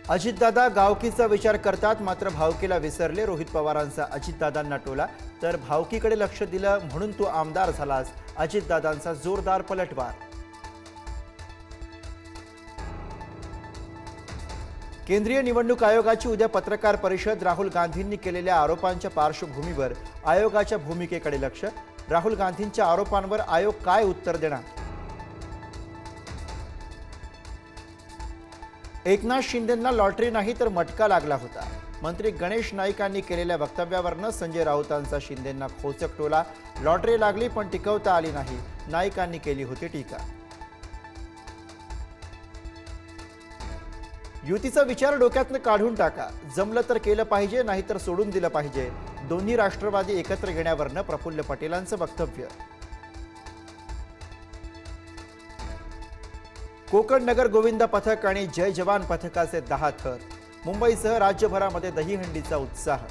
अजितदादा गावकीचा विचार करतात, मात्र भावकीला विसरले. रोहित पवारांचा अजितदादांना टोला. तर भावकीकडे लक्ष दिलं म्हणून तू आमदार झालास, अजितदादांचा जोरदार पलटवार. केंद्रीय निवडणूक आयोगाची उद्या पत्रकार परिषद. राहुल गांधींनी केलेल्या आरोपांच्या पार्श्वभूमीवर आयोगाच्या भूमिकेकडे लक्ष. राहुल गांधींच्या आरोपांवर आयोग काय उत्तर देणार? एकनाथ शिंदेंना लॉटरी नाही तर मटका लागला होता. मंत्री गणेश नाईकांनी केलेल्या वक्तव्यावरनं संजय राऊतांचा शिंदेंना खोचक टोला. लॉटरी लागली पण टिकवता आली नाही, नाईकांनी केली होती टीका. युतीचा विचार डोक्यातनं काढून टाका. जमलं तर केलं पाहिजे, नाही तर सोडून दिलं पाहिजे. दोन्ही राष्ट्रवादी एकत्र घेण्यावरनं प्रफुल्ल पटेलांचं वक्तव्य. कोकण नगर गोविंदा पथक आणि जय जवान पथकाचे 10 थर. मुंबईसह राज्यभरामध्ये दहीहंडीचा उत्साह.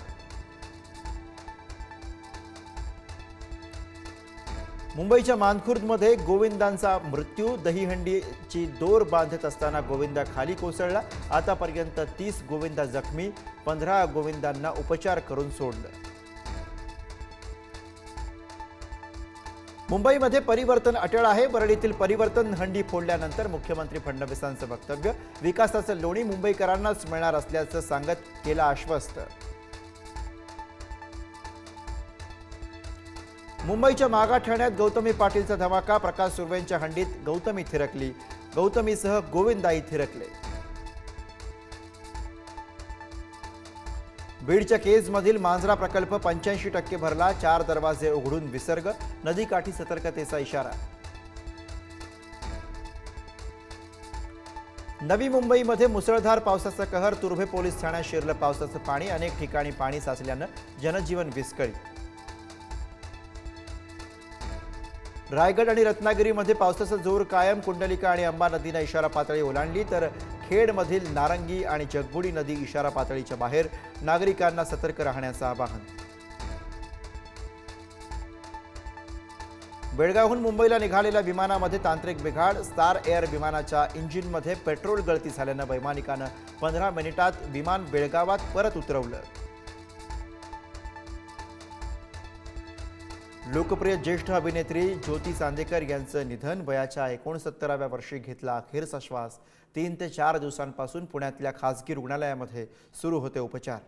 मुंबईच्या मानखुर्दमध्ये गोविंदांचा मृत्यू. दहीहंडीची दोर बांधत असताना गोविंदा खाली कोसळला. आतापर्यंत 30 गोविंदा जखमी, 15 गोविंदांना उपचार करून सोडलं. मुंबईमध्ये परिवर्तन अटळ आहे. परळीतील परिवर्तन हंडी फोडल्यानंतर मुख्यमंत्री फडणवीसांचं वक्तव्य. विकासाचं लोणी मुंबईकरांनाच मिळणार असल्याचं सांगत केलं आश्वस्त. मुंबईच्या मागाठाण्यात गौतमी पाटीलचा धमाका. प्रकाश सुर्वेंच्या हंडीत गौतमी थिरकली. गौतमीसह गोविंदाई थिरकले. बीडच्या केजमधील मांजरा प्रकल्प 85% भरला. 4 दरवाजे उघडून विसर्ग. नदीकाठी सतर्कतेचा इशारा. नवी मुंबईमध्ये मुसळधार पावसाचा कहर. तुर्भे पोलीस ठाण्यात शिरलं पावसाचं पाणी. अनेक ठिकाणी पाणी साचल्यानं जनजीवन विस्कळीत. रायगड आणि रत्नागिरीमध्ये पावसाचा जोर कायम. कुंडलिका आणि अंबा नदीनं इशारा पातळी ओलांडली, तर खेडमधील नारंगी आणि जगबुडी नदी इशारा पातळीच्या बाहेर. नागरिकांना सतर्क राहण्याचं आवाहन. बेळगावहून मुंबईला निघालेल्या विमानामध्ये तांत्रिक बिघाड. स्टार एअर विमानाच्या इंजिनमध्ये पेट्रोल गळती झाल्यानं वैमानिकानं 15 मिनिटात विमान बेळगावात परत उतरवलं. लोकप्रिय ज्येष्ठ अभिनेत्री ज्योती चांदेकर यांचं निधन. वयाच्या 69व्या वर्षी घेतला अखेरचा श्वास. 3 ते 4 दिवसांपासून पुण्यातल्या खासगी रुग्णालयामध्ये सुरू होते उपचार.